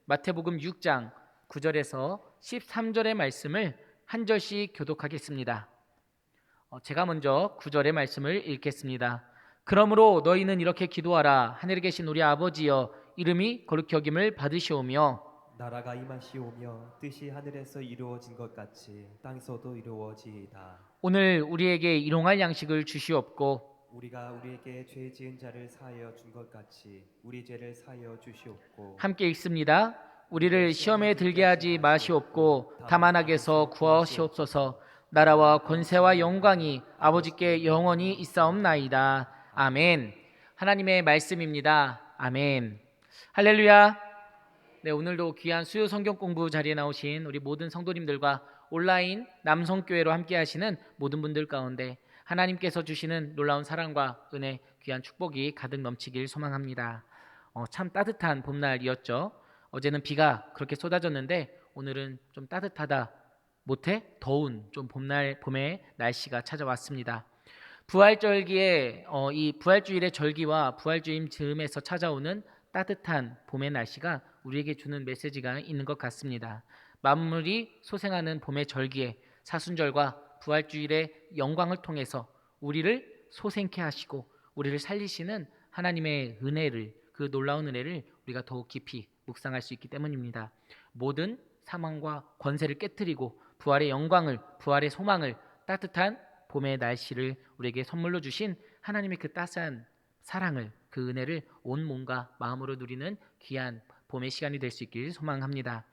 마태복음 6장 9절에서 13절의 말씀을 한 절씩 교독하겠습니다. 제가 먼저 9절의 말씀을 읽겠습니다. 그러므로 너희는 이렇게 기도하라. 하늘에 계신 우리 아버지여, 이름이 거룩히 여김을 받으시오며 나라가 임하시오며 뜻이 하늘에서 이루어진 것 같이 땅에서도 이루어지이다. 오늘 우리에게 일용할 양식을 주시옵고 우리가 우리에게 죄 지은 자를 사하여 준 것 같이 우리 죄를 사하여 주시옵고. 함께 읽습니다. 우리를 시험에 들게 하지 마시옵고 다만 악에서 구하시옵소서. 나라와 권세와 영광이 아버지께 영원히 있사옵나이다. 아멘. 하나님의 말씀입니다. 아멘. 할렐루야. 네, 오늘도 귀한 수요 성경 공부 자리에 나오신 우리 모든 성도님들과 온라인 남성교회로 함께 하시는 모든 분들 가운데 하나님께서 주시는 놀라운 사랑과 은혜, 귀한 축복이 가득 넘치길 소망합니다. 참 따뜻한 봄날이었죠. 어제는 비가 그렇게 쏟아졌는데 오늘은 좀 따뜻하다 못해 더운 좀 봄의 날씨가 찾아왔습니다. 부활절기에 이 부활주일의 절기와 부활주임 즈음에서 찾아오는 따뜻한 봄의 날씨가 우리에게 주는 메시지가 있는 것 같습니다. 만물이 소생하는 봄의 절기에 사순절과 부활주일의 영광을 통해서 우리를 소생케 하시고 우리를 살리시는 하나님의 은혜를, 그 놀라운 은혜를 우리가 더욱 깊이 묵상할 수 있기 때문입니다. 모든 사망과 권세를 깨트리고 부활의 영광을, 부활의 소망을, 따뜻한 봄의 날씨를 우리에게 선물로 주신 하나님의 그 따스한 사랑을, 그 은혜를 온 몸과 마음으로 누리는 귀한 봄의 시간이 될 수 있길 소망합니다.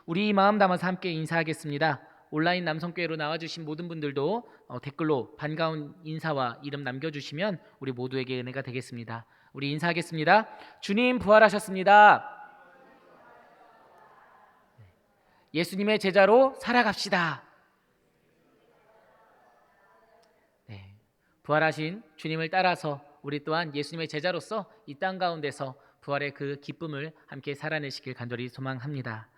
우리 마음 담아서 함께 인사하겠습니다. 온라인 남성교회로 나와주신 모든 분들도 댓글로 반가운 인사와 이름 남겨주시면 우리 모두에게 은혜가 되겠습니다. 우리 인사하겠습니다. 주님 부활하셨습니다. 예수님의 제자로 살아갑시다. 네, 부활하신 주님을 따라서 우리 또한 예수님의 제자로서 이 땅 가운데서 부활의 그 기쁨을 함께 살아내시길 간절히 소망합니다.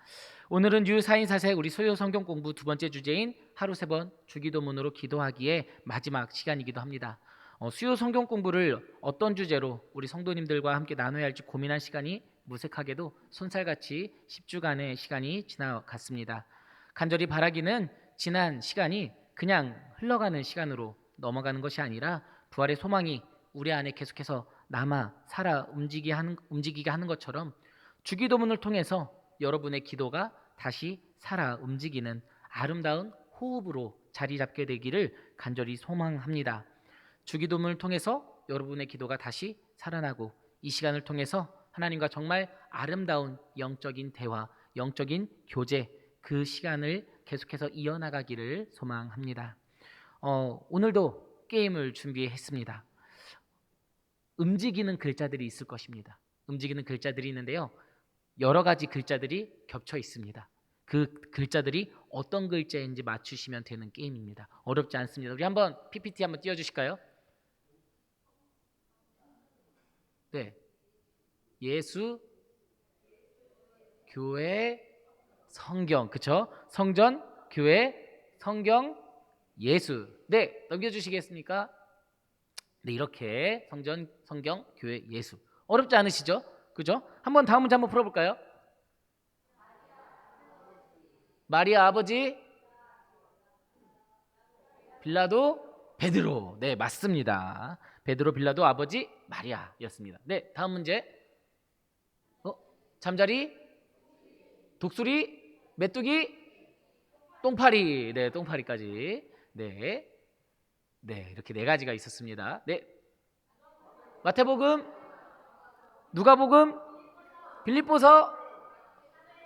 오늘은 유사인사색 우리 소요 성경 공부 두 번째 주제인 하루 세 번 주기도문으로 기도하기에 마지막 시간이기도 합니다. 수요 성경 공부를 어떤 주제로 우리 성도님들과 함께 나눠야 할지 고민한 시간이 무색하게도 손살같이 10주간의 시간이 지나갔습니다. 간절히 바라기는 지난 시간이 그냥 흘러가는 시간으로 넘어가는 것이 아니라 부활의 소망이 우리 안에 계속해서 남아 살아 움직이게 하는 것처럼 주기도문을 통해서 여러분의 기도가 다시 살아 움직이는 아름다운 호흡으로 자리 잡게 되기를 간절히 소망합니다. 주기도문을 통해서 여러분의 기도가 다시 살아나고 이 시간을 통해서 하나님과 정말 아름다운 영적인 대화, 영적인 교제, 그 시간을 계속해서 이어나가기를 소망합니다. 오늘도 게임을 준비했습니다. 움직이는 글자들이 있을 것입니다. 움직이는 글자들이 있는데요, 여러 가지 글자들이 겹쳐 있습니다. 그 글자들이 어떤 글자인지 맞추시면 되는 게임입니다. 어렵지 않습니다. 우리 한번 PPT 한번 띄워주실까요? 네, 예수, 교회, 성경, 그쵸? 성전, 교회, 성경, 예수. 네, 넘겨주시겠습니까? 네, 이렇게 성전, 성경, 교회, 예수. 어렵지 않으시죠? 그죠? 한번 다음 문제 한번 풀어볼까요? 마리아 아버지, 빌라도, 베드로. 네, 맞습니다. 베드로, 빌라도 아버지, 마리아였습니다. 네, 다음 문제. 잠자리, 독수리, 메뚜기, 똥파리. 네, 똥파리까지. 네, 네, 이렇게 네 가지가 있었습니다. 네, 마태복음, 누가복음, 빌립보서,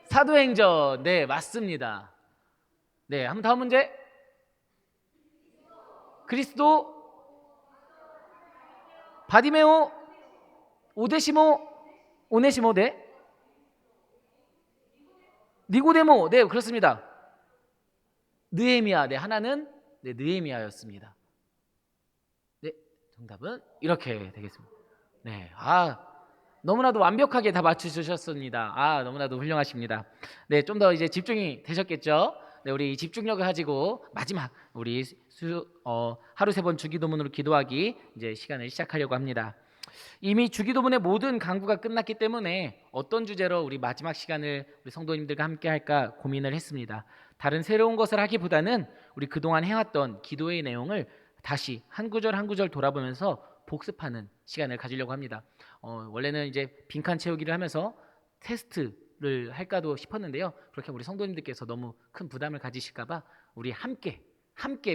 사도행전. 네, 맞습니다. 네, 한번 다음 문제. 그리스도, 바디메오, 오데시모, 오네시모. 네, 니고데모. 네, 그렇습니다. 느헤미야. 네, 하나는 네, 느헤미야였습니다. 네, 정답은 이렇게 되겠습니다. 네, 너무나도 완벽하게 다 맞추셨습니다. 너무나도 훌륭하십니다. 네, 좀 더 이제 집중이 되셨겠죠? 네, 우리 집중력을 가지고 마지막 우리 하루 세 번 주기도문으로 기도하기 이제 시간을 시작하려고 합니다. 이미 주기도문의 모든 강구가 끝났기 때문에 어떤 주제로 우리 마지막 시간을 우리 성도님들과 함께 할까 고민을 했습니다. 다른 새로운 것을 하기보다는 우리 그동안 해왔던 기도의 내용을 다시 한 구절 한 구절 돌아보면서 복습하는 시간을 가지려고 합니다. 원래는 이제 빈칸 채우기를 하면서 테스트를 할까도 싶었는데요. 그렇게 우리 성도님들께서 너무 큰 부담을 가지실까봐 우리 함께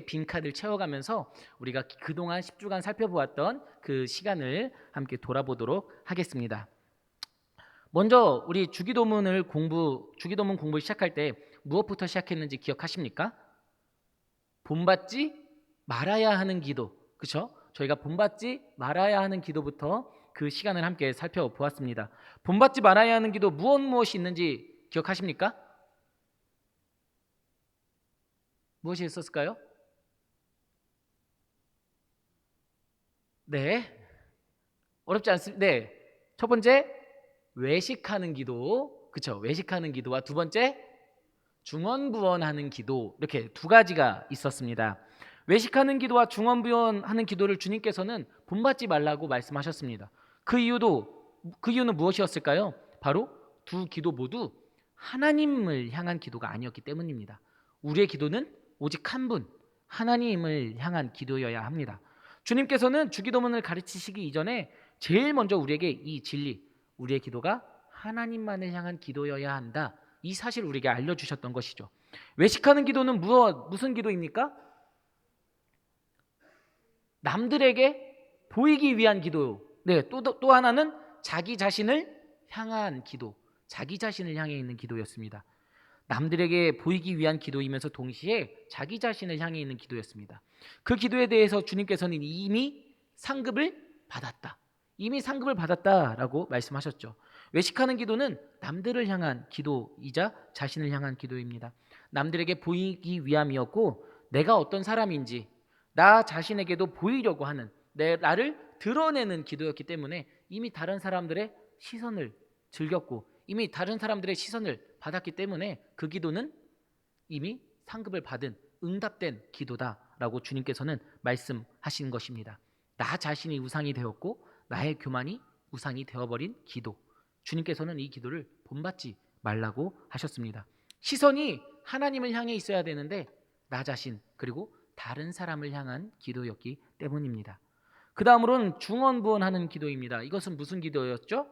빈칸을 채워가면서 우리가 그동안 10주간 살펴보았던 그 시간을 함께 돌아보도록 하겠습니다. 먼저 우리 주기도문 공부 시작할 때 무엇부터 시작했는지 기억하십니까? 본받지 말아야 하는 기도, 그렇죠? 저희가 본받지 말아야 하는 기도부터 그 시간을 함께 살펴보았습니다. 본받지 말아야 하는 기도 무엇이 있는지 기억하십니까? 무엇이 있었을까요? 네, 어렵지 않습니다. 네, 첫 번째 외식하는 기도, 그렇죠? 외식하는 기도와 두 번째 중언부언하는 기도, 이렇게 두 가지가 있었습니다. 외식하는 기도와 중언부언하는 기도를 주님께서는 본받지 말라고 말씀하셨습니다. 그 이유는 무엇이었을까요? 바로 두 기도 모두 하나님을 향한 기도가 아니었기 때문입니다. 우리의 기도는 오직 한 분, 하나님을 향한 기도여야 합니다. 주님께서는 주기도문을 가르치시기 이전에 제일 먼저 우리에게 이 진리, 우리의 기도가 하나님만을 향한 기도여야 한다, 이 사실을 우리에게 알려주셨던 것이죠. 외식하는 기도는 무슨 기도입니까? 남들에게 보이기 위한 기도. 네, 또 하나는 자기 자신을 향한 기도, 자기 자신을 향해 있는 기도였습니다. 남들에게 보이기 위한 기도이면서 동시에 자기 자신을 향해 있는 기도였습니다. 그 기도에 대해서 주님께서는 이미 상급을 받았다라고 말씀하셨죠. 외식하는 기도는 남들을 향한 기도이자 자신을 향한 기도입니다. 남들에게 보이기 위함이었고, 내가 어떤 사람인지 나 자신에게도 보이려고 하는, 나를 드러내는 기도였기 때문에 이미 다른 사람들의 시선을 즐겼고 이미 다른 사람들의 시선을 받았기 때문에 그 기도는 이미 상급을 받은 응답된 기도다라고 주님께서는 말씀하신 것입니다. 나 자신이 우상이 되었고 나의 교만이 우상이 되어버린 기도, 주님께서는 이 기도를 본받지 말라고 하셨습니다. 시선이 하나님을 향해 있어야 되는데 나 자신 그리고 다른 사람을 향한 기도였기 때문입니다. 그 다음으로는 중언부언하는 기도입니다. 이것은 무슨 기도였죠?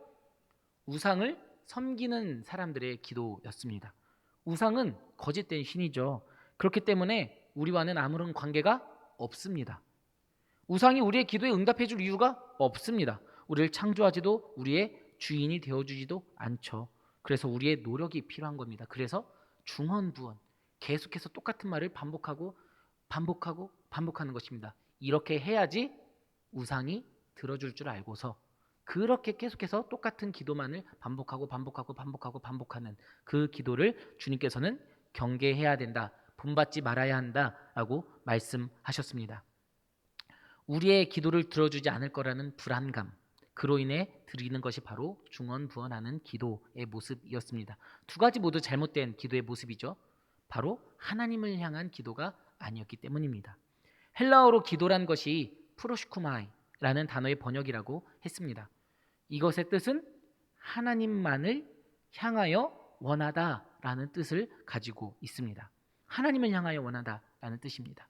우상을 섬기는 사람들의 기도였습니다. 우상은 거짓된 신이죠. 그렇기 때문에 우리와는 아무런 관계가 없습니다. 우상이 우리의 기도에 응답해 줄 이유가 없습니다. 우리를 창조하지도 우리의 주인이 되어주지도 않죠. 그래서 우리의 노력이 필요한 겁니다. 그래서 중언부언, 계속해서 똑같은 말을 반복하는 것입니다. 이렇게 해야지 우상이 들어줄 줄 알고서 그렇게 계속해서 똑같은 기도만을 반복하는 그 기도를 주님께서는 경계해야 된다, 본받지 말아야 한다라고 말씀하셨습니다. 우리의 기도를 들어주지 않을 거라는 불안감, 그로 인해 드리는 것이 바로 중언부언하는 기도의 모습이었습니다. 두 가지 모두 잘못된 기도의 모습이죠. 바로 하나님을 향한 기도가 아니었기 때문입니다. 헬라어로 기도란 것이 프로시쿠마이라는 단어의 번역이라고 했습니다. 이것의 뜻은 하나님만을 향하여 원하다라는 뜻을 가지고 있습니다. 하나님을 향하여 원하다라는 뜻입니다.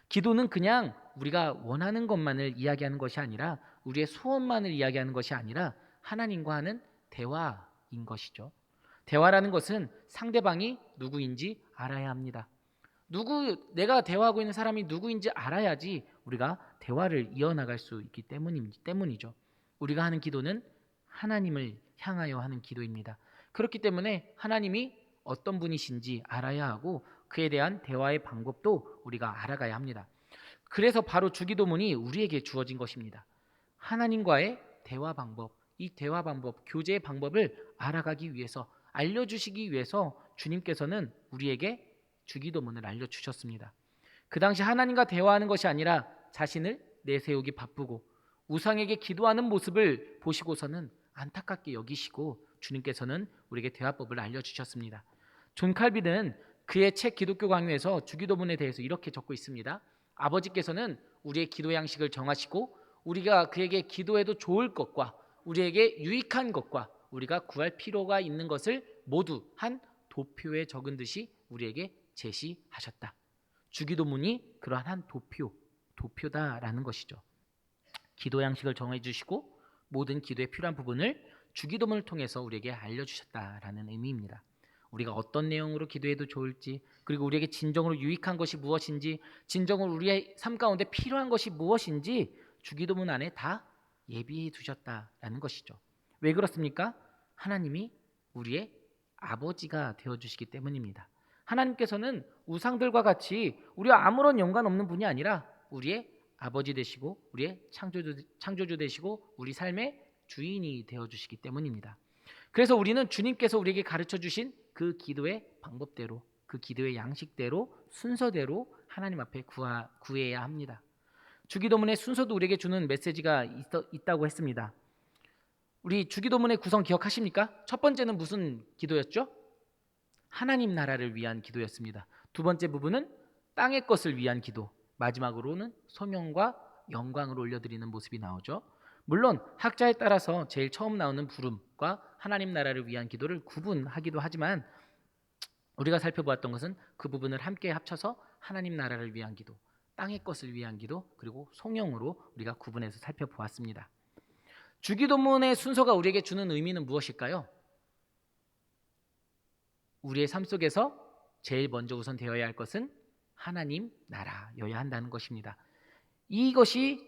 기도는 그냥 우리가 원하는 것만을 이야기하는 것이 아니라, 우리의 소원만을 이야기하는 것이 아니라 하나님과 하는 대화인 것이죠. 대화라는 것은 상대방이 누구인지 알아야 합니다. 내가 대화하고 있는 사람이 누구인지 알아야지 우리가 대화를 이어나갈 수 있기 때문이죠. 우리가 하는 기도는 하나님을 향하여 하는 기도입니다. 그렇기 때문에 하나님이 어떤 분이신지 알아야 하고 그에 대한 대화의 방법도 우리가 알아가야 합니다. 그래서 바로 주기도문이 우리에게 주어진 것입니다. 하나님과의 대화 방법, 이 대화 방법, 교제의 방법을 알아가기 위해서, 알려주시기 위해서 주님께서는 우리에게 주기도문을 알려주셨습니다. 그 당시 하나님과 대화하는 것이 아니라 자신을 내세우기 바쁘고 우상에게 기도하는 모습을 보시고서는 안타깝게 여기시고 주님께서는 우리에게 대화법을 알려주셨습니다. 존 칼빈은 그의 책 기독교 강요에서 주기도문에 대해서 이렇게 적고 있습니다. 아버지께서는 우리의 기도 양식을 정하시고 우리가 그에게 기도해도 좋을 것과 우리에게 유익한 것과 우리가 구할 필요가 있는 것을 모두 한 도표에 적은 듯이 우리에게 제시하셨다. 주기도문이 그러한 한 도표다라는 것이죠. 기도 양식을 정해주시고 모든 기도에 필요한 부분을 주기도문을 통해서 우리에게 알려주셨다라는 의미입니다. 우리가 어떤 내용으로 기도해도 좋을지, 그리고 우리에게 진정으로 유익한 것이 무엇인지, 진정으로 우리의 삶 가운데 필요한 것이 무엇인지 주기도문 안에 다 예비해 두셨다라는 것이죠. 왜 그렇습니까? 하나님이 우리의 아버지가 되어주시기 때문입니다. 하나님께서는 우상들과 같이 우리와 아무런 연관 없는 분이 아니라 우리의 아버지 되시고 우리의 창조주 되시고 우리 삶의 주인이 되어주시기 때문입니다. 그래서 우리는 주님께서 우리에게 가르쳐 주신 그 기도의 방법대로, 그 기도의 양식대로, 순서대로 하나님 앞에 구해야 합니다. 주기도문의 순서도 우리에게 주는 메시지가 있다고 했습니다. 우리 주기도문의 구성 기억하십니까? 첫 번째는 무슨 기도였죠? 하나님 나라를 위한 기도였습니다. 두 번째 부분은 땅의 것을 위한 기도, 마지막으로는 소명과 영광을 올려드리는 모습이 나오죠. 물론 학자에 따라서 제일 처음 나오는 부름과 하나님 나라를 위한 기도를 구분하기도 하지만 우리가 살펴보았던 것은 그 부분을 함께 합쳐서 하나님 나라를 위한 기도, 땅의 것을 위한 기도, 그리고 송영으로 우리가 구분해서 살펴보았습니다. 주기도문의 순서가 우리에게 주는 의미는 무엇일까요? 우리의 삶 속에서 제일 먼저 우선 되어야 할 것은 하나님 나라여야 한다는 것입니다. 이것이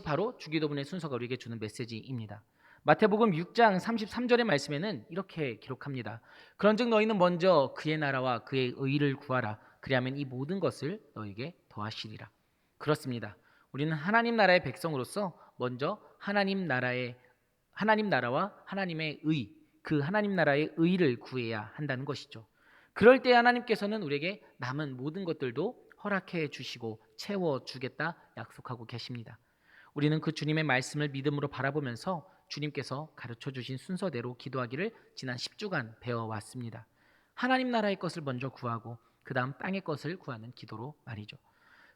바로 주기도문의 순서가 우리에게 주는 메시지입니다. 마태복음 6장 33절의 말씀에는 이렇게 기록합니다. 그런즉 너희는 먼저 그의 나라와 그의 의를 구하라. 그리하면 이 모든 것을 너에게 더하시리라. 그렇습니다. 우리는 하나님 나라의 백성으로서 먼저 하나님 나라와 하나님의 의, 그 하나님 나라의 의를 구해야 한다는 것이죠. 그럴 때 하나님께서는 우리에게 남은 모든 것들도 허락해 주시고 채워주겠다 약속하고 계십니다. 우리는 그 주님의 말씀을 믿음으로 바라보면서 주님께서 가르쳐 주신 순서대로 기도하기를 지난 10주간 배워왔습니다. 하나님 나라의 것을 먼저 구하고 그 다음 땅의 것을 구하는 기도로 말이죠.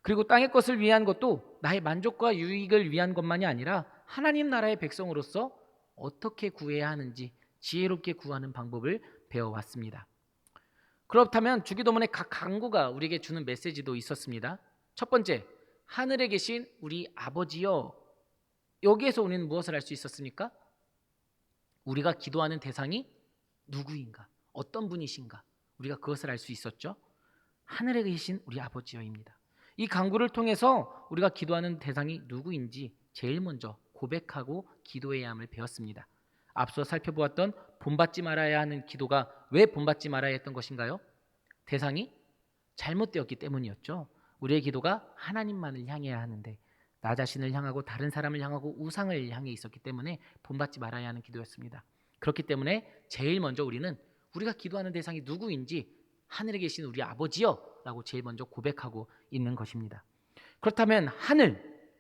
그리고 땅의 것을 위한 것도 나의 만족과 유익을 위한 것만이 아니라 하나님 나라의 백성으로서 어떻게 구해야 하는지 지혜롭게 구하는 방법을 배워왔습니다. 그렇다면 주기도문의 각 강구가 우리에게 주는 메시지도 있었습니다. 첫 번째, 하늘에 계신 우리 아버지여. 여기에서 우리는 무엇을 알 수 있었습니까? 우리가 기도하는 대상이 누구인가, 어떤 분이신가, 우리가 그것을 알 수 있었죠. 하늘에 계신 우리 아버지여입니다. 이 강구를 통해서 우리가 기도하는 대상이 누구인지 제일 먼저 고백하고 기도해야 함을 배웠습니다. 앞서 살펴보았던 본받지 말아야 하는 기도가 왜 본받지 말아야 했던 것인가요? 대상이 잘못되었기 때문이었죠. 우리의 기도가 하나님만을 향해야 하는데 나 자신을 향하고 다른 사람을 향하고 우상을 향해 있었기 때문에 본받지 말아야 하는 기도였습니다. 그렇기 때문에 제일 먼저 우리는 우리가 기도하는 대상이 누구인지 하늘에 계신 우리 아버지여 라고 제일 먼저 고백하고 있는 것입니다. 그렇다면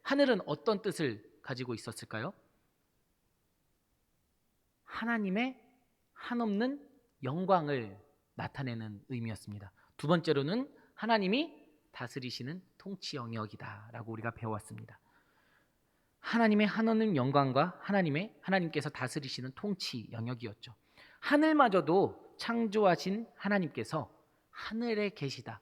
하늘은 어떤 뜻을 가지고 있었을까요? 하나님의 한없는 영광을 나타내는 의미였습니다. 두 번째로는 하나님이 다스리시는 통치 영역이다라고 우리가 배워왔습니다. 하나님의 한없는 영광과 하나님께서 다스리시는 통치 영역이었죠. 하늘마저도 창조하신 하나님께서 하늘에 계시다,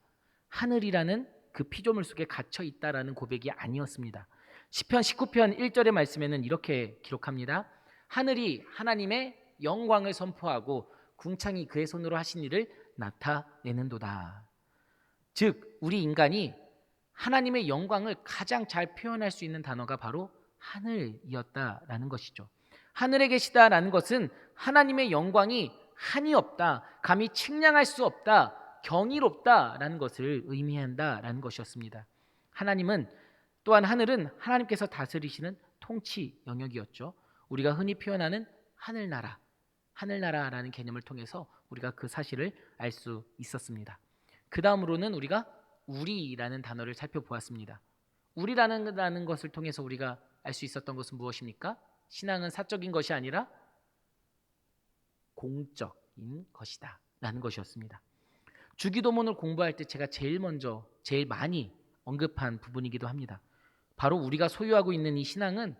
하늘이라는 그 피조물 속에 갇혀 있다라는 고백이 아니었습니다. 시편 19편 1절의 말씀에는 이렇게 기록합니다. 하늘이 하나님의 영광을 선포하고 궁창이 그의 손으로 하신 일을 나타내는도다. 즉 우리 인간이 하나님의 영광을 가장 잘 표현할 수 있는 단어가 바로 하늘이었다라는 것이죠. 하늘에 계시다라는 것은 하나님의 영광이 한이 없다, 감히 측량할 수 없다, 경이롭다라는 것을 의미한다라는 것이었습니다. 또한 하늘은 하나님께서 다스리시는 통치 영역이었죠. 우리가 흔히 표현하는 하늘나라라는 개념을 통해서 우리가 그 사실을 알 수 있었습니다. 그 다음으로는 우리가 우리라는 단어를 살펴보았습니다. 우리라는 것을 통해서 우리가 알 수 있었던 것은 무엇입니까? 신앙은 사적인 것이 아니라 공적인 것이다 라는 것이었습니다. 주기도문을 공부할 때 제가 제일 많이 언급한 부분이기도 합니다. 바로 우리가 소유하고 있는 이 신앙은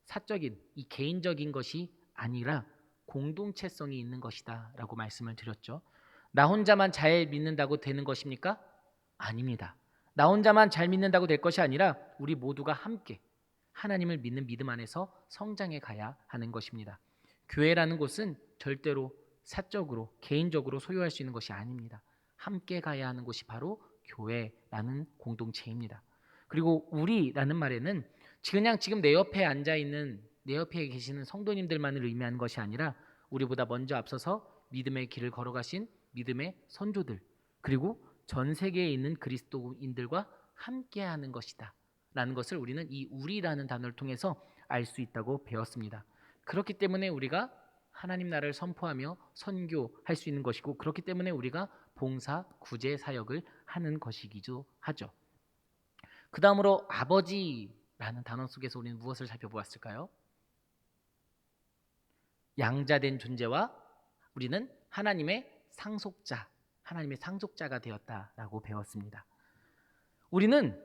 사적인, 이 개인적인 것이 아니라 공동체성이 있는 것이다 라고 말씀을 드렸죠. 나 혼자만 잘 믿는다고 되는 것입니까? 아닙니다. 나 혼자만 잘 믿는다고 될 것이 아니라 우리 모두가 함께 하나님을 믿는 믿음 안에서 성장해 가야 하는 것입니다. 교회라는 곳은 절대로 사적으로 개인적으로 소유할 수 있는 것이 아닙니다. 함께 가야 하는 곳이 바로 교회라는 공동체입니다. 그리고 우리라는 말에는 그냥 지금 내 옆에 앉아 있는 내 옆에 계시는 성도님들만을 의미하는 것이 아니라 우리보다 먼저 앞서서 믿음의 길을 걸어가신 믿음의 선조들, 그리고 전 세계에 있는 그리스도인들과 함께하는 것이다 라는 것을 우리는 이 우리라는 단어를 통해서 알 수 있다고 배웠습니다. 그렇기 때문에 우리가 하나님 나라를 선포하며 선교할 수 있는 것이고, 그렇기 때문에 우리가 봉사 구제 사역을 하는 것이기도 하죠. 그 다음으로 아버지라는 단어 속에서 우리는 무엇을 살펴보았을까요? 양자된 존재와 우리는 하나님의 상속자가 되었다라고 배웠습니다. 우리는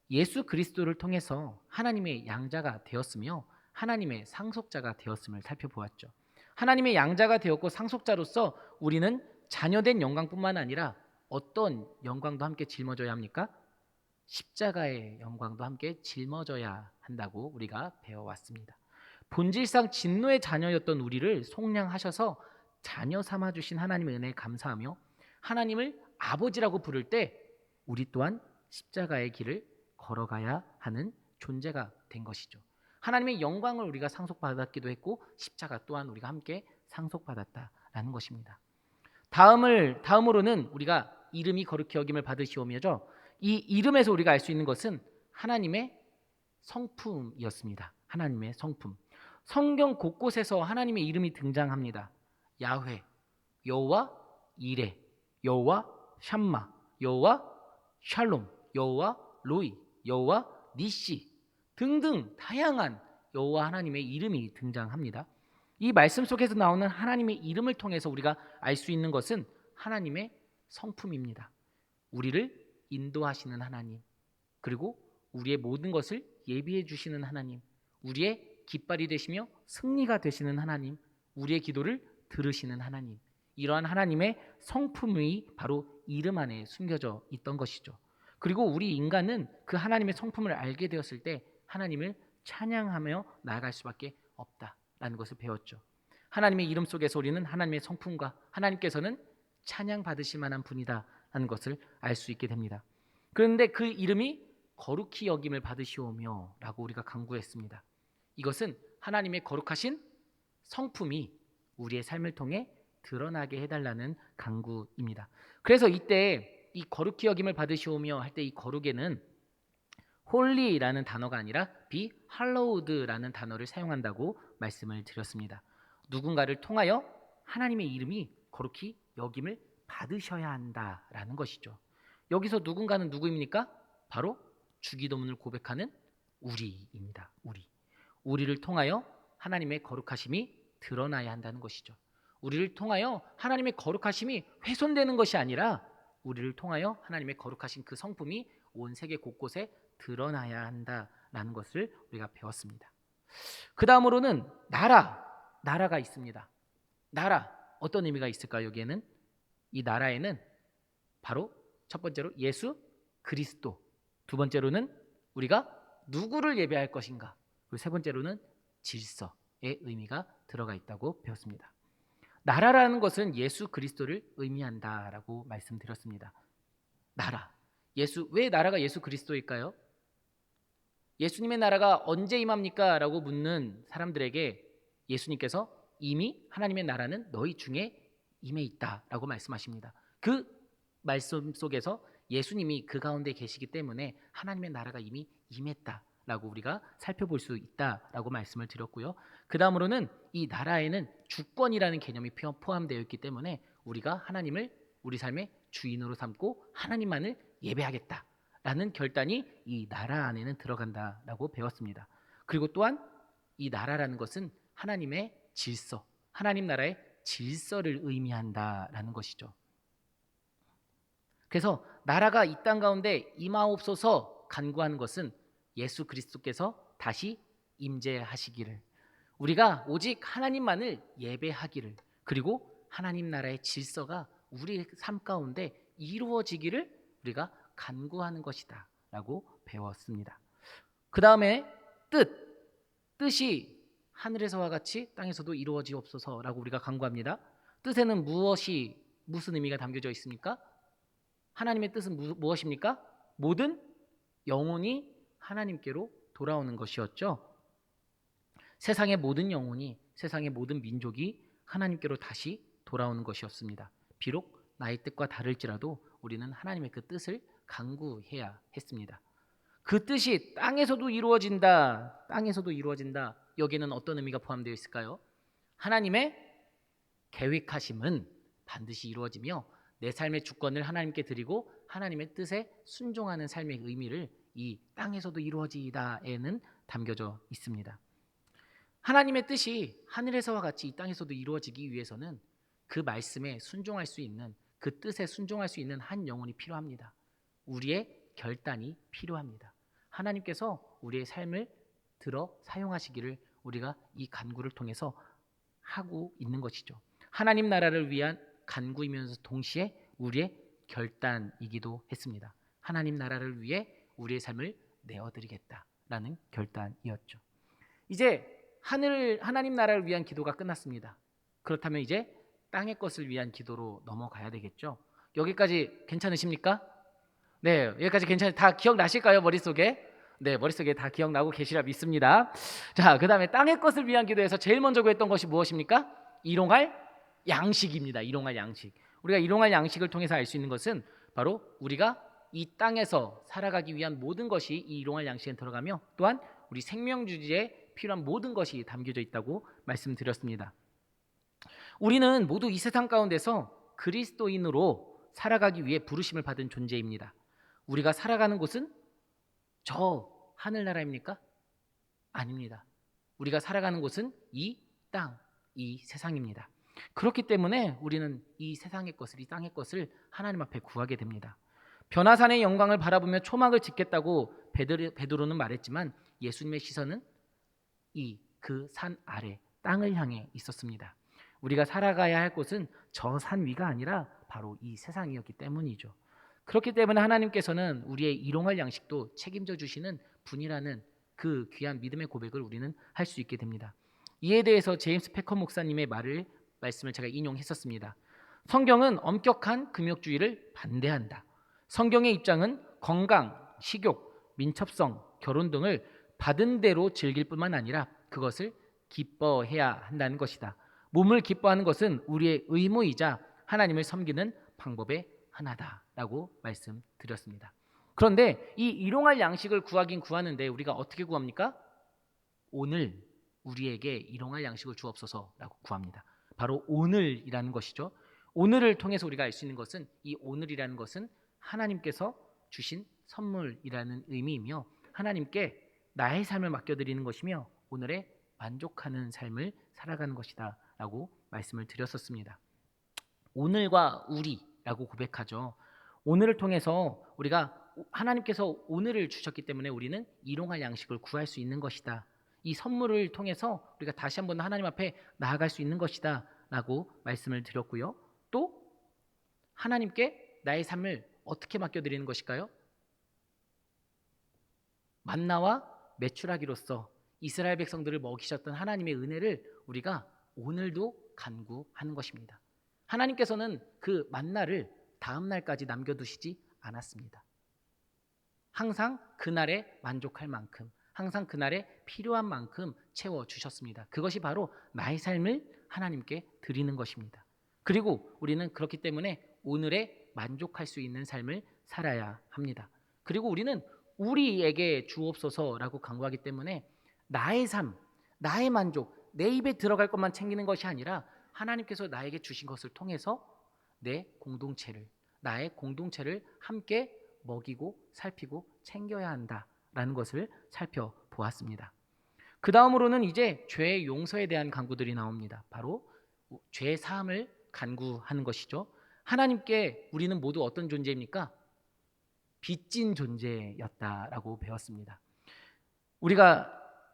예수 그리스도를 통해서 하나님의 양자가 되었으며 하나님의 상속자가 되었음을 살펴보았죠. 하나님의 양자가 되었고 상속자로서 우리는 자녀된 영광뿐만 아니라 어떤 영광도 함께 짊어져야 합니까? 십자가의 영광도 함께 짊어져야 한다고 우리가 배워왔습니다. 본질상 진노의 자녀였던 우리를 속량하셔서 자녀 삼아주신 하나님의 은혜에 감사하며 하나님을 아버지라고 부를 때 우리 또한 십자가의 길을 걸어가야 하는 존재가 된 것이죠. 하나님의 영광을 우리가 상속받았기도 했고 십자가 또한 우리가 함께 상속받았다라는 것입니다. 다음으로는 우리가 이름이 거룩히 여김을 받으시오며죠. 이 이름에서 우리가 알 수 있는 것은 하나님의 성품이었습니다. 하나님의 성품. 성경 곳곳에서 하나님의 이름이 등장합니다. 야훼, 여호와 이레, 여호와 샴마, 여호와 샬롬, 여호와 로이, 여호와 니시 등등 다양한 여호와 하나님의 이름이 등장합니다. 이 말씀 속에서 나오는 하나님의 이름을 통해서 우리가 알 수 있는 것은 하나님의 성품입니다. 우리를 인도하시는 하나님, 그리고 우리의 모든 것을 예비해 주시는 하나님, 우리의 깃발이 되시며 승리가 되시는 하나님, 우리의 기도를 들으시는 하나님, 이러한 하나님의 성품이 바로 이름 안에 숨겨져 있던 것이죠. 그리고 우리 인간은 그 하나님의 성품을 알게 되었을 때 하나님을 찬양하며 나아갈 수밖에 없다라는 것을 배웠죠. 하나님의 이름 속에서 우리는 하나님의 성품과 하나님께서는 찬양받으실 만한 분이다라는 것을 알 수 있게 됩니다. 그런데 그 이름이 거룩히 여김을 받으시오며 라고 우리가 간구했습니다. 이것은 하나님의 거룩하신 성품이 우리의 삶을 통해 드러나게 해달라는 간구입니다. 그래서 이때 이 거룩히 여김을 받으시오며 할 때 이 거룩에는 홀리라는 단어가 아니라 be hallowed라는 단어를 사용한다고 말씀을 드렸습니다. 누군가를 통하여 하나님의 이름이 거룩히 여김을 받으셔야 한다라는 것이죠. 여기서 누군가는 누구입니까? 바로 주기도문을 고백하는 우리입니다. 우리를 통하여 하나님의 거룩하심이 드러나야 한다는 것이죠. 우리를 통하여 하나님의 거룩하심이 훼손되는 것이 아니라 우리를 통하여 하나님의 거룩하신 그 성품이 온 세계 곳곳에 드러나야 한다라는 것을 우리가 배웠습니다. 그 다음으로는 나라가 있습니다. 나라, 어떤 의미가 있을까요? 여기에는 이 나라에는 바로 첫 번째로 예수 그리스도, 두 번째로는 우리가 누구를 예배할 것인가, 그리고 세 번째로는 질서의 의미가 들어가 있다고 배웠습니다. 나라라는 것은 예수 그리스도를 의미한다라고 말씀드렸습니다. 나라, 왜 나라가 예수 그리스도일까요? 예수님의 나라가 언제 임합니까? 라고 묻는 사람들에게 예수님께서 이미 하나님의 나라는 너희 중에 임해 있다라고 말씀하십니다. 그 말씀 속에서 예수님이 그 가운데 계시기 때문에 하나님의 나라가 이미 임했다라고 우리가 살펴볼 수 있다라고 말씀을 드렸고요. 그 다음으로는 이 나라에는 주권이라는 개념이 포함되어 있기 때문에 우리가 하나님을 우리 삶의 주인으로 삼고 하나님만을 예배하겠다라는 결단이 이 나라 안에는 들어간다라고 배웠습니다. 그리고 또한 이 나라라는 것은 하나님의 질서, 하나님 나라의 질서를 의미한다라는 것이죠. 그래서 나라가 이 땅 가운데 임하옵소서 간구하는 것은 예수 그리스도께서 다시 임재하시기를, 우리가 오직 하나님만을 예배하기를, 그리고 하나님 나라의 질서가 우리 삶 가운데 이루어지기를 우리가 간구하는 것이다 라고 배웠습니다. 그 다음에 뜻이 하늘에서와 같이 땅에서도 이루어지옵소서라고 우리가 간구합니다. 뜻에는 무슨 의미가 담겨져 있습니까? 하나님의 뜻은 무엇입니까? 모든 영혼이 하나님께로 돌아오는 것이었죠. 세상의 모든 영혼이, 세상의 모든 민족이 하나님께로 다시 돌아오는 것이었습니다. 비록 나의 뜻과 다를지라도 우리는 하나님의 그 뜻을 간구해야 했습니다. 그 뜻이 땅에서도 이루어진다. 여기에는 어떤 의미가 포함되어 있을까요? 하나님의 계획하심은 반드시 이루어지며 내 삶의 주권을 하나님께 드리고 하나님의 뜻에 순종하는 삶의 의미를 이 땅에서도 이루어지다에는 담겨져 있습니다. 하나님의 뜻이 하늘에서와 같이 이 땅에서도 이루어지기 위해서는 그 말씀에 순종할 수 있는, 그 뜻에 순종할 수 있는 한 영혼이 필요합니다. 우리의 결단이 필요합니다. 하나님께서 우리의 삶을 들어 사용하시기를 우리가 이 간구를 통해서 하고 있는 것이죠. 하나님 나라를 위한 간구이면서 동시에 우리의 결단이기도 했습니다. 하나님 나라를 위해 우리의 삶을 내어드리겠다라는 결단이었죠. 이제 하나님 나라를 위한 기도가 끝났습니다. 그렇다면 이제 땅의 것을 위한 기도로 넘어가야 되겠죠. 여기까지 괜찮으십니까? 네, 여기까지 다 기억나실까요? 머릿속에? 네, 머릿속에 다 기억나고 계시라 믿습니다. 자, 그 다음에 땅의 것을 위한 기도에서 제일 먼저 구했던 것이 무엇입니까? 일용할 양식입니다. 일용할 양식. 우리가 일용할 양식을 통해서 알 수 있는 것은 바로 우리가 이 땅에서 살아가기 위한 모든 것이 이 일용할 양식에 들어가며, 또한 우리 생명주지에 필요한 모든 것이 담겨져 있다고 말씀드렸습니다. 우리는 모두 이 세상 가운데서 그리스도인으로 살아가기 위해 부르심을 받은 존재입니다. 우리가 살아가는 곳은 저 하늘나라입니까? 아닙니다. 우리가 살아가는 곳은 이 땅, 이 세상입니다. 그렇기 때문에 우리는 이 세상의 것을, 이 땅의 것을 하나님 앞에 구하게 됩니다. 변화산의 영광을 바라보며 초막을 짓겠다고 베드로는 말했지만 예수님의 시선은 그 산 아래 땅을 향해 있었습니다. 우리가 살아가야 할 곳은 저 산 위가 아니라 바로 이 세상이었기 때문이죠. 그렇기 때문에 하나님께서는 우리의 일용할 양식도 책임져 주시는 분이라는 그 귀한 믿음의 고백을 우리는 할 수 있게 됩니다. 이에 대해서 제임스 패커 목사님의 말씀을 제가 인용했었습니다. 성경은 엄격한 금욕주의를 반대한다. 성경의 입장은 건강, 식욕, 민첩성, 결혼 등을 받은 대로 즐길 뿐만 아니라 그것을 기뻐해야 한다는 것이다. 몸을 기뻐하는 것은 우리의 의무이자 하나님을 섬기는 방법의 하나다라고 말씀드렸습니다. 그런데 이 일용할 양식을 구하긴 구하는데 우리가 어떻게 구합니까? 오늘 우리에게 일용할 양식을 주옵소서라고 구합니다. 바로 오늘이라는 것이죠. 오늘을 통해서 우리가 알 수 있는 것은, 이 오늘이라는 것은 하나님께서 주신 선물이라는 의미이며 하나님께 나의 삶을 맡겨드리는 것이며 오늘에 만족하는 삶을 살아가는 것이다 라고 말씀을 드렸었습니다. 오늘과 우리라고 고백하죠. 오늘을 통해서 우리가 하나님께서 오늘을 주셨기 때문에 우리는 일용할 양식을 구할 수 있는 것이다. 이 선물을 통해서 우리가 다시 한번 하나님 앞에 나아갈 수 있는 것이다 라고 말씀을 드렸고요. 또 하나님께 나의 삶을 어떻게 맡겨드리는 것일까요? 만나와 메추라기로서 이스라엘 백성들을 먹이셨던 하나님의 은혜를 우리가 오늘도 간구하는 것입니다. 하나님께서는 그 만나를 다음 날까지 남겨두시지 않았습니다. 항상 그날에 만족할 만큼, 항상 그날에 필요한 만큼 채워주셨습니다. 그것이 바로 나의 삶을 하나님께 드리는 것입니다. 그리고 우리는 그렇기 때문에 오늘에 만족할 수 있는 삶을 살아야 합니다. 그리고 우리는 우리에게 주옵소서라고 간구하기 때문에 나의 삶, 나의 만족, 내 입에 들어갈 것만 챙기는 것이 아니라 하나님께서 나에게 주신 것을 통해서 나의 공동체를 함께 먹이고 살피고 챙겨야 한다라는 것을 살펴보았습니다. 그 다음으로는 이제 죄의 용서에 대한 간구들이 나옵니다. 바로 죄 사함을 간구하는 것이죠. 하나님께 우리는 모두 어떤 존재입니까? 빚진 존재였다라고 배웠습니다. 우리가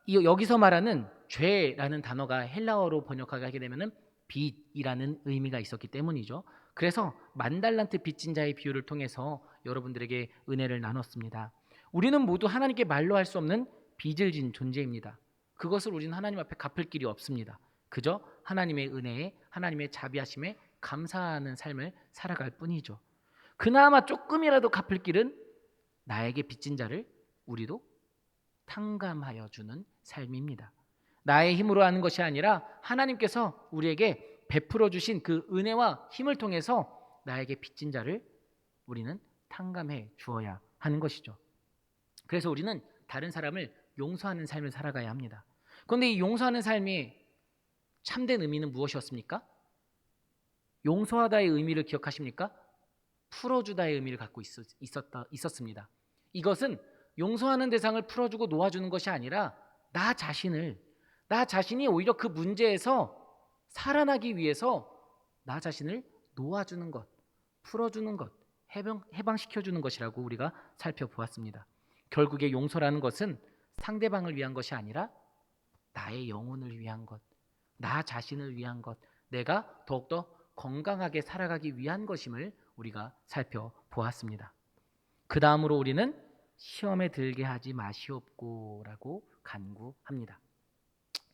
여기서 말하는 죄라는 단어가 헬라어로 번역하게 되면은 빚이라는 의미가 있었기 때문이죠. 그래서 만 달란트 빚진 자의 비유를 통해서 여러분들에게 은혜를 나눴습니다. 우리는 모두 하나님께 말로 할 수 없는 빚을 진 존재입니다. 그것을 우리는 하나님 앞에 갚을 길이 없습니다. 그저 하나님의 은혜에, 하나님의 자비하심에 감사하는 삶을 살아갈 뿐이죠. 그나마 조금이라도 갚을 길은 나에게 빚진 자를 우리도 탕감하여 주는 삶입니다. 나의 힘으로 하는 것이 아니라 하나님께서 우리에게 베풀어 주신 그 은혜와 힘을 통해서 나에게 빚진 자를 우리는 탕감해 주어야 하는 것이죠. 그래서 우리는 다른 사람을 용서하는 삶을 살아가야 합니다. 그런데 이 용서하는 삶의 참된 의미는 무엇이었습니까? 용서하다의 의미를 기억하십니까? 풀어주다의 의미를 갖고 있었습니다. 이것은 용서하는 대상을 풀어주고 놓아주는 것이 아니라 나 자신이 오히려 그 문제에서 살아나기 위해서 나 자신을 놓아주는 것, 풀어주는 것, 해방시켜주는 것이라고 우리가 살펴보았습니다. 결국에 용서라는 것은 상대방을 위한 것이 아니라 나의 영혼을 위한 것, 나 자신을 위한 것, 내가 더욱더 건강하게 살아가기 위한 것임을 우리가 살펴보았습니다. 그 다음으로 우리는 시험에 들게 하지 마시옵고라고 간구합니다.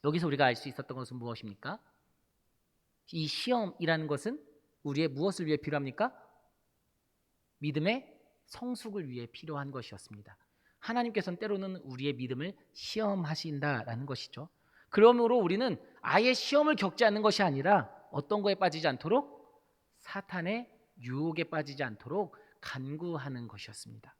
여기서 우리가 알 수 있었던 것은 무엇입니까? 이 시험이라는 것은 우리의 무엇을 위해 필요합니까? 믿음의 성숙을 위해 필요한 것이었습니다. 하나님께서는 때로는 우리의 믿음을 시험하신다라는 것이죠. 그러므로 우리는 아예 시험을 겪지 않는 것이 아니라 어떤 거에 빠지지 않도록 사탄의 유혹에 빠지지 않도록 간구하는 것이었습니다.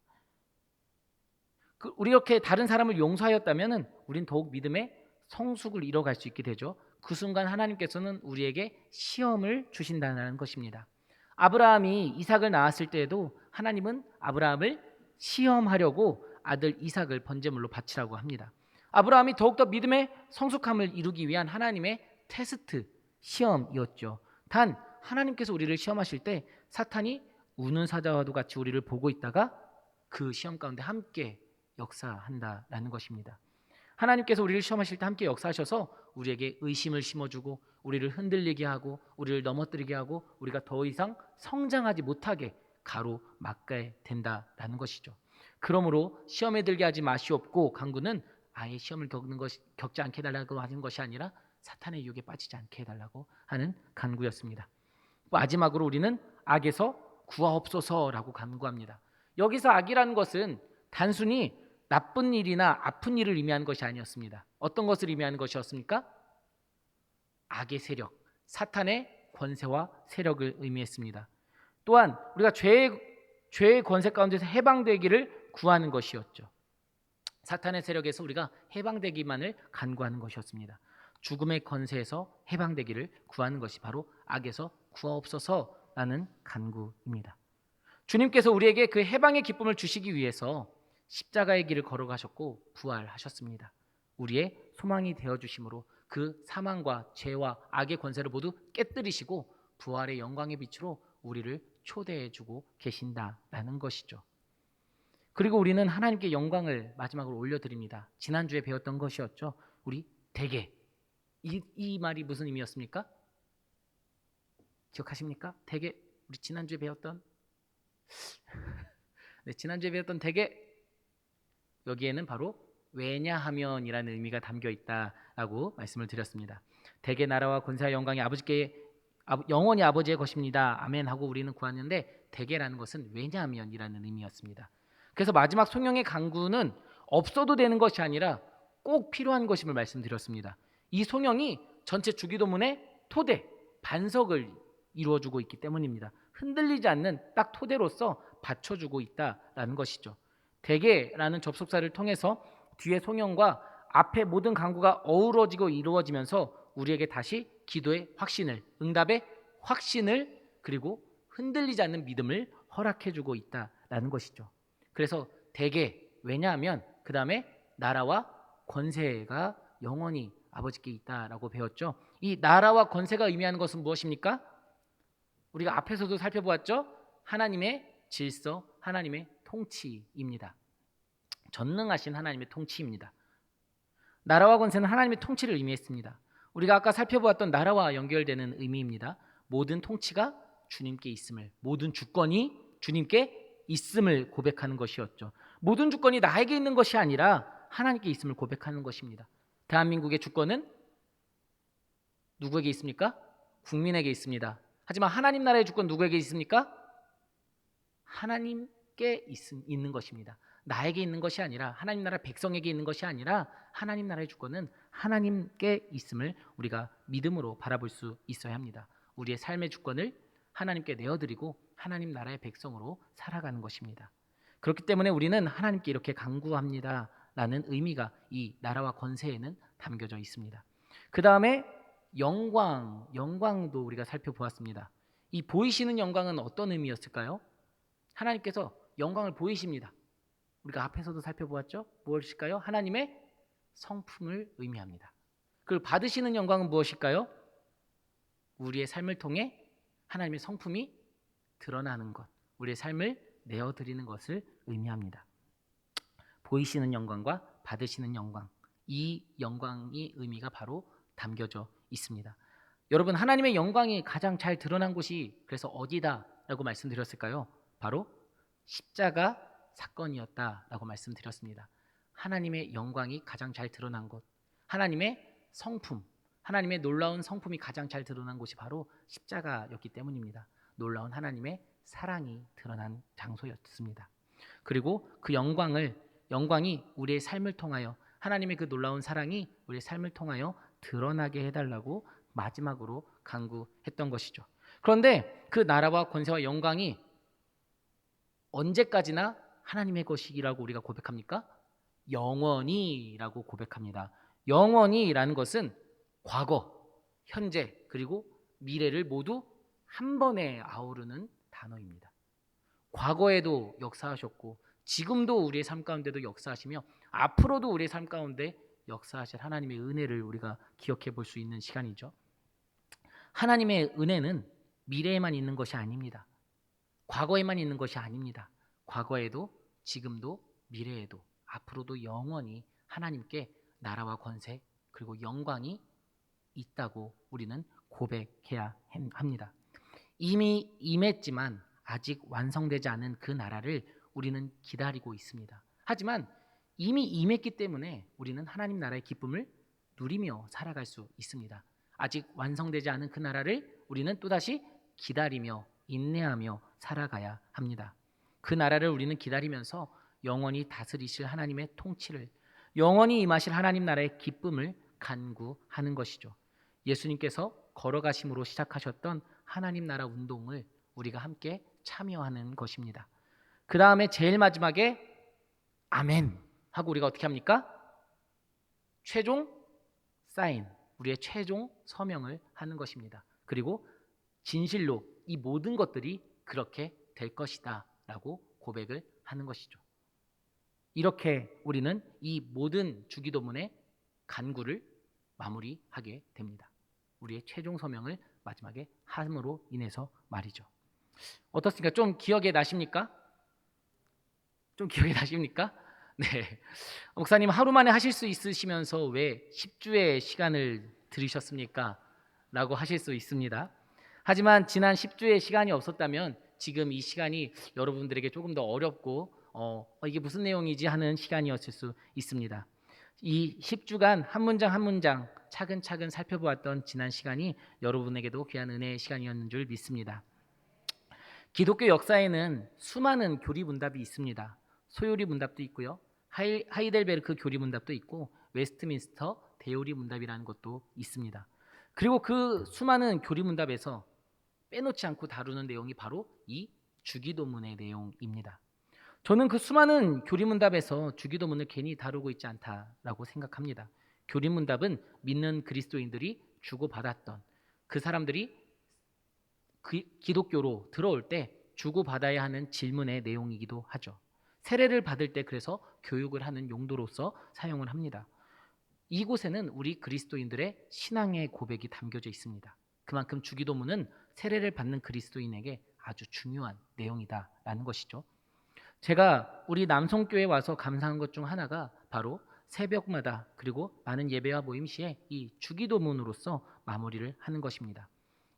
우리 이렇게 다른 사람을 용서하였다면 우린 더욱 믿음의 성숙을 이뤄갈 수 있게 되죠. 그 순간 하나님께서는 우리에게 시험을 주신다는 것입니다. 아브라함이 이삭을 낳았을 때에도 하나님은 아브라함을 시험하려고 아들 이삭을 번제물로 바치라고 합니다. 아브라함이 더욱더 믿음의 성숙함을 이루기 위한 하나님의 테스트, 시험이었죠. 단 하나님께서 우리를 시험하실 때 사탄이 우는 사자와도 같이 우리를 보고 있다가 그 시험 가운데 함께 역사한다라는 것입니다. 하나님께서 우리를 시험하실 때 함께 역사하셔서 우리에게 의심을 심어주고 우리를 흔들리게 하고 우리를 넘어뜨리게 하고 우리가 더 이상 성장하지 못하게 가로막게 된다라는 것이죠. 그러므로 시험에 들게 하지 마시옵고 간구는 아예 시험을 겪지 않게 해달라고 하는 것이 아니라 사탄의 유혹에 빠지지 않게 해달라고 하는 간구였습니다. 마지막으로 우리는 악에서 구하옵소서라고 간구합니다. 여기서 악이라는 것은 단순히 나쁜 일이나 아픈 일을 의미하는 것이 아니었습니다. 어떤 것을 의미하는 것이었습니까? 악의 세력, 사탄의 권세와 세력을 의미했습니다. 또한 우리가 죄의 권세 가운데서 해방되기를 구하는 것이었죠. 사탄의 세력에서 우리가 해방되기만을 간구하는 것이었습니다. 죽음의 권세에서 해방되기를 구하는 것이 바로 악에서 구하옵소서라는 간구입니다. 주님께서 우리에게 그 해방의 기쁨을 주시기 위해서 십자가의 길을 걸어가셨고 부활하셨습니다. 우리의 소망이 되어주심으로 그 사망과 죄와 악의 권세를 모두 깨뜨리시고 부활의 영광의 빛으로 우리를 초대해주고 계신다라는 것이죠. 그리고 우리는 하나님께 영광을 마지막으로 올려드립니다. 지난주에 배웠던 것이었죠. 우리 대개 이 말이 무슨 의미였습니까? 기억하십니까? 대개 우리 지난주에 배웠던 지난주에 배웠던 대개 여기에는 바로 왜냐하면이라는 의미가 담겨 있다라고 말씀을 드렸습니다. 대개 나라와 권세와 영광이 아버지께 영원히 아버지의 것입니다. 아멘 하고 우리는 구하는데 대개라는 것은 왜냐하면이라는 의미였습니다. 그래서 마지막 송영의 간구는 없어도 되는 것이 아니라 꼭 필요한 것임을 말씀드렸습니다. 이 송영이 전체 주기도문의 토대, 반석을 이루어주고 있기 때문입니다. 흔들리지 않는 딱 토대로서 받쳐주고 있다라는 것이죠. 대개라는 접속사를 통해서 뒤에 송영과 앞에 모든 간구가 어우러지고 이루어지면서 우리에게 다시 기도의 확신을, 응답의 확신을 그리고 흔들리지 않는 믿음을 허락해주고 있다라는 것이죠. 그래서 대개 왜냐하면 그 다음에 나라와 권세가 영원히 아버지께 있다라고 배웠죠. 이 나라와 권세가 의미하는 것은 무엇입니까? 우리가 앞에서도 살펴보았죠. 하나님의 질서, 하나님의 통치입니다. 전능하신 하나님의 통치입니다. 나라와 권세는 하나님의 통치를 의미했습니다. 우리가 아까 살펴보았던 나라와 연결되는 의미입니다. 모든 통치가 주님께 있음을, 모든 주권이 주님께 있음을 고백하는 것이었죠. 모든 주권이 나에게 있는 것이 아니라 하나님께 있음을 고백하는 것입니다. 대한민국의 주권은 누구에게 있습니까? 국민에게 있습니다. 하지만 하나님 나라의 주권 누구에게 있습니까? 하나님께 있는 것입니다. 나에게 있는 것이 아니라, 하나님 나라 백성에게 있는 것이 아니라 하나님 나라의 주권은 하나님께 있음을 우리가 믿음으로 바라볼 수 있어야 합니다. 우리의 삶의 주권을 하나님께 내어드리고 하나님 나라의 백성으로 살아가는 것입니다. 그렇기 때문에 우리는 하나님께 이렇게 간구합니다 라는 의미가 이 나라와 권세에는 담겨져 있습니다. 그 다음에 영광도 우리가 살펴보았습니다. 이 보이시는 영광은 어떤 의미였을까요? 하나님께서 영광을 보이십니다. 우리가 앞에서도 살펴보았죠? 무엇일까요? 하나님의 성품을 의미합니다. 그리고 받으시는 영광은 무엇일까요? 우리의 삶을 통해 하나님의 성품이 드러나는 것, 우리의 삶을 내어드리는 것을 의미합니다. 보이시는 영광과 받으시는 영광, 이 영광의 의미가 바로 담겨져 있습니다. 여러분, 하나님의 영광이 가장 잘 드러난 곳이 그래서 어디다라고 말씀드렸을까요? 바로 십자가 사건이었다라고 말씀드렸습니다. 하나님의 영광이 가장 잘 드러난 곳, 하나님의 성품, 하나님의 놀라운 성품이 가장 잘 드러난 곳이 바로 십자가였기 때문입니다. 놀라운 하나님의 사랑이 드러난 장소였습니다. 그리고 그 영광이 우리의 삶을 통하여, 하나님의 그 놀라운 사랑이 우리의 삶을 통하여 드러나게 해달라고 마지막으로 간구했던 것이죠. 그런데 그 나라와 권세와 영광이 언제까지나 하나님의 것이라고 우리가 고백합니까? 영원히라고 고백합니다. 영원히라는 것은 과거, 현재, 그리고 미래를 모두 한 번에 아우르는 단어입니다. 과거에도 역사하셨고 지금도 우리의 삶 가운데도 역사하시며 앞으로도 우리의 삶 가운데 역사하실 하나님의 은혜를 우리가 기억해 볼 수 있는 시간이죠. 하나님의 은혜는 미래에만 있는 것이 아닙니다. 과거에만 있는 것이 아닙니다. 과거에도 지금도 미래에도 앞으로도 영원히 하나님께 나라와 권세 그리고 영광이 있다고 우리는 고백해야 합니다. 이미 임했지만 아직 완성되지 않은 그 나라를 우리는 기다리고 있습니다. 하지만 이미 임했기 때문에 우리는 하나님 나라의 기쁨을 누리며 살아갈 수 있습니다. 아직 완성되지 않은 그 나라를 우리는 또다시 기다리며 인내하며 살아가야 합니다. 그 나라를 우리는 기다리면서 영원히 다스리실 하나님의 통치를, 영원히 임하실 하나님 나라의 기쁨을 간구하는 것이죠. 예수님께서 걸어가심으로 시작하셨던 하나님 나라 운동을 우리가 함께 참여하는 것입니다. 그 다음에 제일 마지막에 아멘 하고 우리가 어떻게 합니까? 최종 사인, 우리의 최종 서명을 하는 것입니다. 그리고 진실로 이 모든 것들이 그렇게 될 것이다 라고 고백을 하는 것이죠. 이렇게 우리는 이 모든 주기도문의 간구를 마무리하게 됩니다. 우리의 최종 서명을 마지막에 함으로 인해서 말이죠. 어떻습니까? 좀 기억에 나십니까? 좀 기억에 나십니까? 네. 목사님 하루 만에 하실 수 있으시면서 왜 10주의 시간을 들이셨습니까? 라고 하실 수 있습니다. 하지만 지난 10주의 시간이 없었다면 지금 이 시간이 여러분들에게 조금 더 어렵고 이게 무슨 내용이지 하는 시간이었을 수 있습니다. 이 10주간 한 문장 한 문장 차근차근 살펴보았던 지난 시간이 여러분에게도 귀한 은혜의 시간이었는 줄 믿습니다. 기독교 역사에는 수많은 교리문답이 있습니다. 소요리 문답도 있고요. 하이델베르크 교리문답도 있고 웨스트민스터 대요리문답이라는 것도 있습니다. 그리고 그 수많은 교리문답에서 빼놓지 않고 다루는 내용이 바로 이 주기도문의 내용입니다. 저는 그 수많은 교리문답에서 주기도문을 괜히 다루고 있지 않다라고 생각합니다. 교리문답은 믿는 그리스도인들이 주고받았던, 그 사람들이 기독교로 들어올 때 주고받아야 하는 질문의 내용이기도 하죠. 세례를 받을 때 그래서 교육을 하는 용도로서 사용을 합니다. 이곳에는 우리 그리스도인들의 신앙의 고백이 담겨져 있습니다. 그만큼 주기도문은 세례를 받는 그리스도인에게 아주 중요한 내용이다라는 것이죠. 제가 우리 남성교회에 와서 감사한 것 중 하나가 바로 새벽마다 그리고 많은 예배와 모임 시에 이 주기도문으로서 마무리를 하는 것입니다.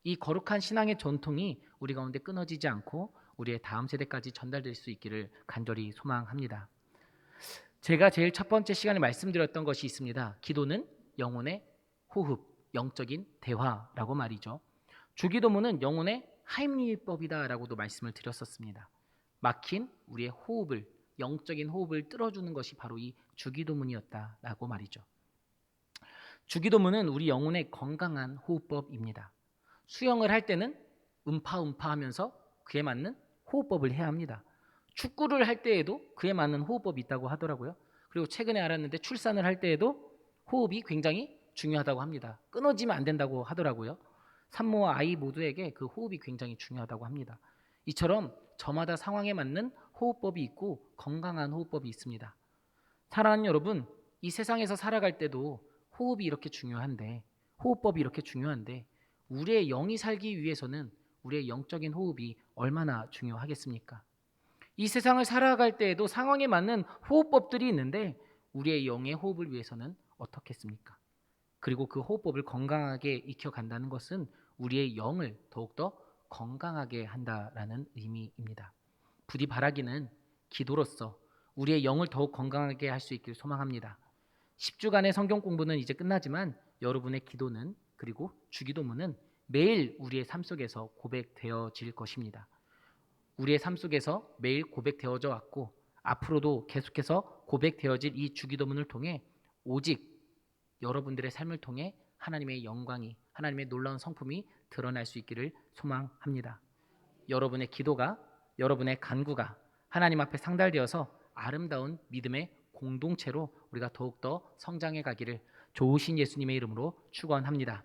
이 거룩한 신앙의 전통이 우리 가운데 끊어지지 않고 우리의 다음 세대까지 전달될 수 있기를 간절히 소망합니다. 제가 제일 첫 번째 시간에 말씀드렸던 것이 있습니다. 기도는 영혼의 호흡, 영적인 대화라고 말이죠. 주기도문은 영혼의 하임리법이다라고도 말씀을 드렸었습니다. 막힌 우리의 호흡을, 영적인 호흡을 뚫어주는 것이 바로 이 주기도문이었다라고 말이죠. 주기도문은 우리 영혼의 건강한 호흡법입니다. 수영을 할 때는 음파 하면서 그에 맞는 호흡법을 해야 합니다. 축구를 할 때에도 그에 맞는 호흡법이 있다고 하더라고요. 그리고 최근에 알았는데 출산을 할 때에도 호흡이 굉장히 중요하다고 합니다. 끊어지면 안 된다고 하더라고요. 산모와 아이 모두에게 그 호흡이 굉장히 중요하다고 합니다. 이처럼 저마다 상황에 맞는 호흡법이 있고 건강한 호흡법이 있습니다. 사랑하는 여러분, 이 세상에서 살아갈 때도 호흡이 이렇게 중요한데, 호흡법이 이렇게 중요한데 우리의 영이 살기 위해서는 우리의 영적인 호흡이 얼마나 중요하겠습니까? 이 세상을 살아갈 때에도 상황에 맞는 호흡법들이 있는데 우리의 영의 호흡을 위해서는 어떻겠습니까? 그리고 그 호흡법을 건강하게 익혀간다는 것은 우리의 영을 더욱더 건강하게 한다라는 의미입니다. 부디 바라기는 기도로서 우리의 영을 더욱 건강하게 할 수 있길 소망합니다. 10주간의 성경 공부는 이제 끝나지만 여러분의 기도는 그리고 주기도문은 매일 우리의 삶 속에서 고백되어질 것입니다. 우리의 삶 속에서 매일 고백되어져 왔고 앞으로도 계속해서 고백되어질 이 주기도문을 통해 오직 여러분들의 삶을 통해 하나님의 영광이, 하나님의 놀라운 성품이 드러날 수 있기를 소망합니다. 여러분의 기도가, 여러분의 간구가 하나님 앞에 상달되어서 아름다운 믿음의 공동체로 우리가 더욱더 성장해 가기를 좋으신 예수님의 이름으로 축원합니다.